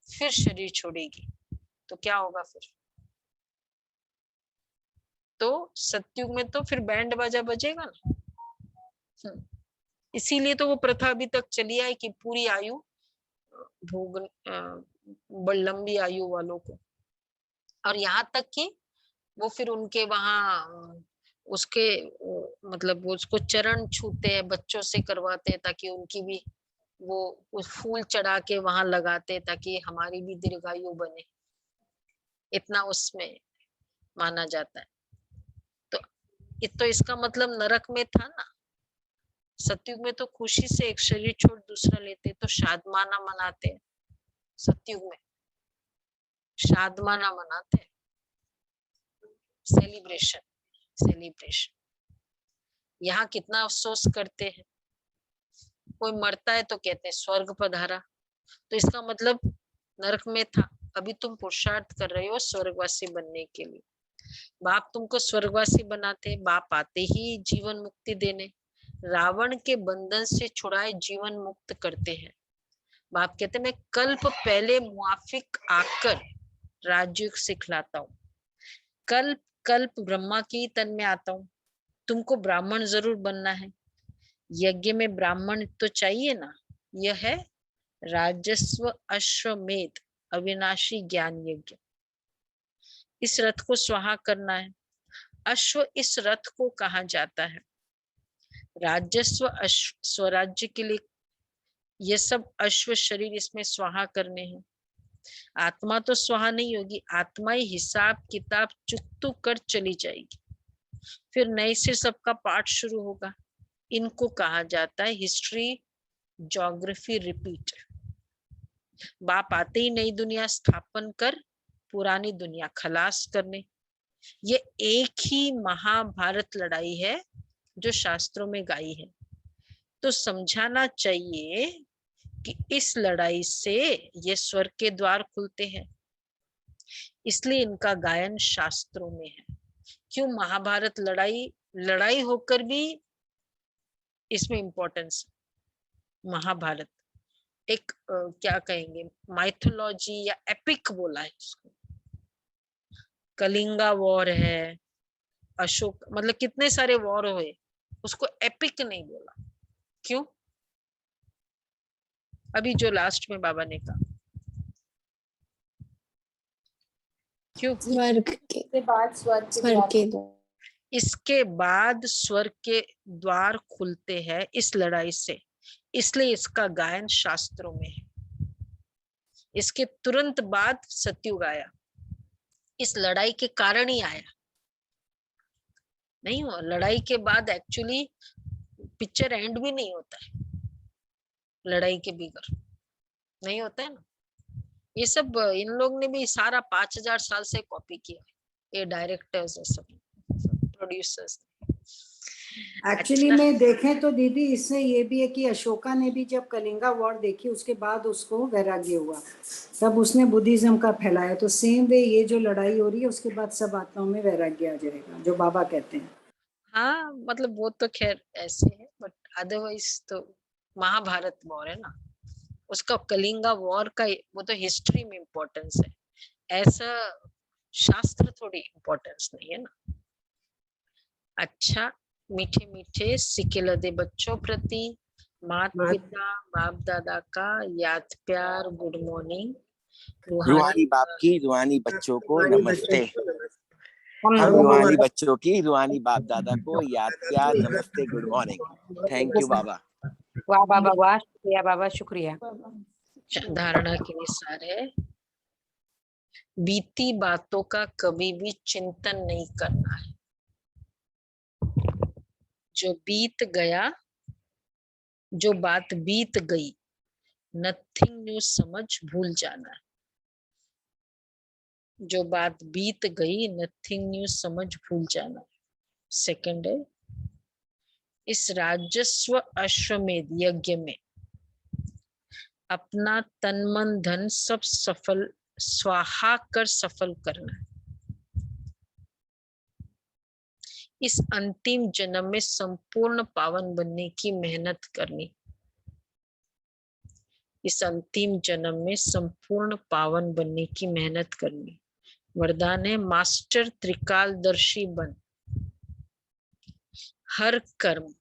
फिर शरीर छोड़ेगी, तो क्या होगा फिर। तो सतयुग में तो फिर बैंड बाजा बजेगा ना। इसीलिए तो वो प्रथा अभी तक चली आई कि पूरी आयु भोग, लंबी आयु वालों को, और यहाँ तक कि वो फिर उनके वहां उसके मतलब वो उसको चरण छूते हैं, बच्चों से करवाते हैं ताकि उनकी भी वो उस फूल चढ़ा के वहां लगाते ताकि हमारी भी दीर्घायु बने, इतना उसमें माना जाता है। तो इसका मतलब नरक में था ना, सतयुग में तो खुशी से एक शरीर छोड़ दूसरा लेते, तो शादमाना मनाते हैं। सतयुग में शादमाना मनाते हैं, सेलिब्रेशन। यहाँ कितना अफसोस करते हैं, कोई मरता है तो कहते हैं स्वर्ग पधारा, तो इसका मतलब नरक में था, अभी तुम पुरुषार्थ कर रहे हो स्वर्गवासी बनने के लिए। बाप तुमको स्वर्गवासी बनाते, बाप आते ही जीवन मुक्ति देने, रावण के बंधन से छुड़ाए जीवन मुक्त करते हैं। बाप कहते मैं कल्प पहले मुआफिक आकर राजयुग सिखलाता हूँ, कल्प ब्रह्मा की तन में आता हूँ, तुमको ब्राह्मण जरूर बनना है। यज्ञ में ब्राह्मण तो चाहिए ना, यह है राजस्व अश्वमेध अविनाशी ज्ञान यज्ञ। इस रथ को स्वाहा करना है। अश्व इस रथ को कहा जाता है। राजस्व स्वराज्य के लिए ये सब अश्व शरीर इसमें स्वाहा करने हैं। आत्मा तो स्वाहा नहीं होगी, आत्मा ही हिसाब किताब चुकतू कर चली जाएगी, फिर नए से सबका पाठ शुरू होगा। इनको कहा जाता है हिस्ट्री ज्योग्राफी रिपीट। बाप आते ही नई दुनिया स्थापन कर पुरानी दुनिया खलास करने। ये एक ही महाभारत लड़ाई है जो शास्त्रों में गाई है, तो समझाना चाहिए कि इस लड़ाई से ये स्वर्ग के द्वार खुलते हैं, इसलिए इनका गायन शास्त्रों में है। क्यों महाभारत लड़ाई होकर भी इसमें इम्पोर्टेंस। महाभारत एक क्या कहेंगे माइथोलॉजी या एपिक बोला है इसको, कलिंगा वॉर है, अशोक, मतलब कितने सारे वॉर हुए, उसको एपिक नहीं बोला। क्यों? अभी जो लास्ट में बाबा ने कहा, क्यों? स्वर्ग के बाद स्वर्ग के द्वार। इसके बाद स्वर्ग के द्वार खुलते हैं इस लड़ाई से, इसलिए इसका गायन शास्त्रों में है। इसके तुरंत बाद सतयुग आया, इस लड़ाई के कारण ही आया, नहीं हुआ। लड़ाई के बाद एक्चुअली पिक्चर एंड भी नहीं होता है, लड़ाई के बगैर नहीं होता है ना। ये सब इन लोग ने भी सारा 5000 साल से कॉपी किया है, ये डायरेक्टर्स और सब प्रोड्यूसर्स। एक्चुअली में देखें तो दीदी इससे ये भी है कि अशोका ने भी जब कलिंगा वॉर देखी उसके बाद उसको वैराग्य हुआ, तब उसने बुद्धिज्म का फैलाया। तो सेम वे ये जो लड़ाई हो रही है उसके बाद सब आत्माओं में वैराग्य आ जाएगा, जो बाबा कहते हैं। हाँ मतलब वो तो खैर ऐसे है, बट अदरवाइज तो महाभारत वॉर है ना, उसका कलिंगा वॉर का वो तो हिस्ट्री में इम्पोर्टेंस है, ऐसा शास्त्र थोड़ी इम्पोर्टेंस नहीं है ना। अच्छा, मीठे मीठे सिकेलदे बच्चों प्रति मात पिता बाप दादा का याद प्यार, गुड मॉर्निंग। रूहानी बाप की रूहानी बच्चों को नमस्ते। हम रूहानी बच्चों की रूहानी बाप दादा को याद प्यार, नमस्ते, गुड मॉर्निंग। थैंक यू बाबा। वाह बाबा वाह, शुक्रिया बाबा, शुक्रिया। धारणा के अनुसार है, बीती बातों का कभी भी चिंतन नहीं करना है। जो बीत गया, जो बात बीत गई, नथिंग न्यू समझ भूल जाना है। जो बात बीत गई, नथिंग न्यू समझ भूल जाना है। सेकंड है, इस राजस्व अश्वमेध यज्ञ में अपना तन मन धन सब सफल स्वाहा कर सफल करना है। इस अंतिम जन्म में संपूर्ण पावन बनने की मेहनत करनी। इस अंतिम जन्म में संपूर्ण पावन बनने की मेहनत करनी। वरदान है, मास्टर त्रिकालदर्शी बन, हर कर्म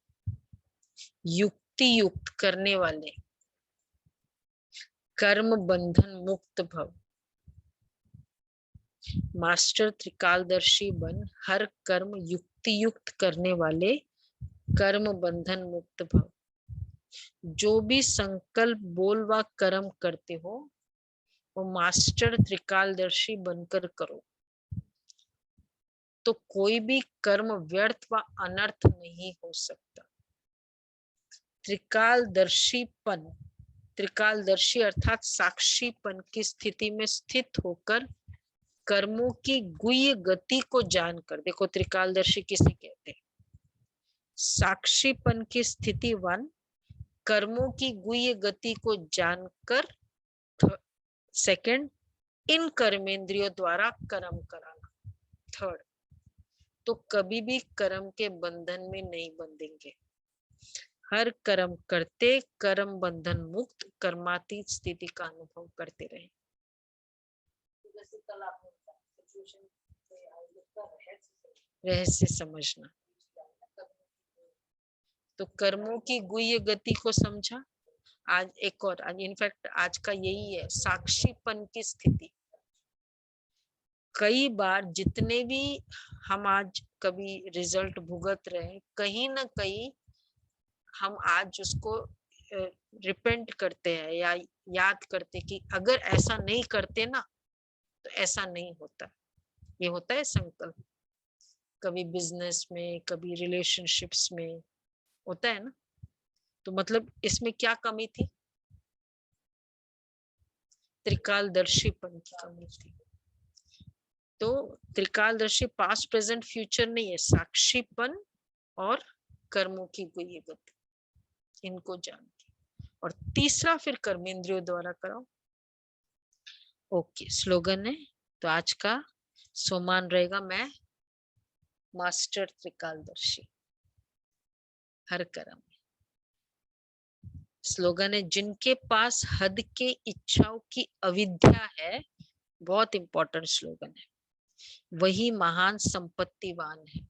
युक्ति युक्त करने वाले, कर्म बंधन मुक्त भव। मास्टर त्रिकालदर्शी बन, हर कर्म युक्ति युक्त करने वाले, कर्म बंधन मुक्त भव। जो भी संकल्प बोल व कर्म करते हो वो मास्टर त्रिकालदर्शी बनकर करो, तो कोई भी कर्म व्यर्थ व अनर्थ नहीं हो सकता। त्रिकालदर्शीपन, त्रिकालदर्शी अर्थात साक्षीपन की स्थिति में स्थित होकर कर्मों की गुह्य गति को जानकर, देखो त्रिकालदर्शी किसे कहते हैं? साक्षीपन की स्थिति वन, कर्मों की गुह्य गति को जानकर। सेकंड, इन कर्मेंद्रियों द्वारा कर्म कराना। थर्ड, तो कभी भी कर्म के बंधन में नहीं बंधेंगे। हर कर्म करते कर्म बंधन मुक्त कर्मातीत स्थिति का अनुभव करते रहे। रहस्य समझना, तो कर्मों की गुह्य गति को समझा। आज एक और, इनफैक्ट आज का यही है, साक्षीपन की स्थिति। कई बार जितने भी हम आज कभी रिजल्ट भुगत रहे, कहीं ना कहीं हम आज उसको रिपेंट करते हैं या याद करते कि अगर ऐसा नहीं करते ना तो ऐसा नहीं होता। ये होता है संकल्प, कभी बिजनेस में, कभी रिलेशनशिप्स में होता है ना। तो मतलब इसमें क्या कमी थी? त्रिकालदर्शीपन की कमी थी। तो त्रिकालदर्शी पास्ट प्रेजेंट फ्यूचर नहीं है, साक्षीपन और कर्मों की गुह्य गति, इनको जान के। और तीसरा फिर कर्मेंद्रियों द्वारा कराओ। ओके, स्लोगन है तो आज का सोमान रहेगा, मैं मास्टर त्रिकालदर्शी हर कर्म। स्लोगन है, जिनके पास हद के इच्छाओं की अविद्या है, बहुत इंपॉर्टेंट स्लोगन है, वही महान संपत्तिवान है।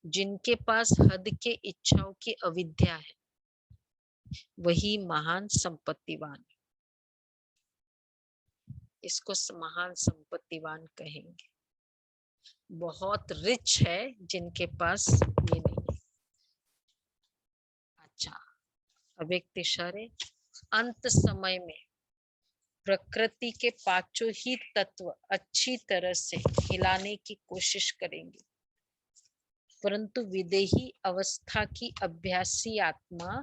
जिनके पास हद के इच्छाओं की अविद्या है वही महान संपत्तिवान है। इसको महान संपत्तिवान कहेंगे। बहुत रिच है जिनके पास ये नहीं है। अच्छा, अब एक इशारे, अंत समय में प्रकृति के पांचों ही तत्व अच्छी तरह से हिलाने की कोशिश करेंगे, परंतु विदेही अवस्था की अभ्यासी आत्मा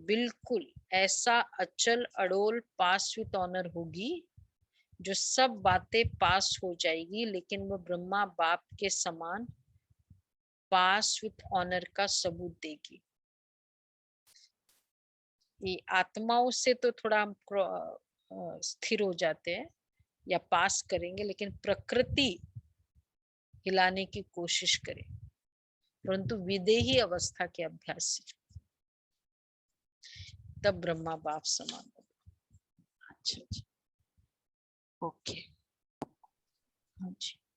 बिल्कुल ऐसा अचल अड़ोल पास विद ऑनर होगी जो सब बातें पास हो जाएगी, लेकिन वो ब्रह्मा बाप के समान पास विद ऑनर का सबूत देगी। ये आत्माओं से तो थोड़ा हम स्थिर हो जाते हैं या पास करेंगे, लेकिन प्रकृति हिलाने की कोशिश करें, परंतु विदेही अवस्था के अभ्यास से तब ब्रह्मा बाप समान होगा। अच्छा, ओके।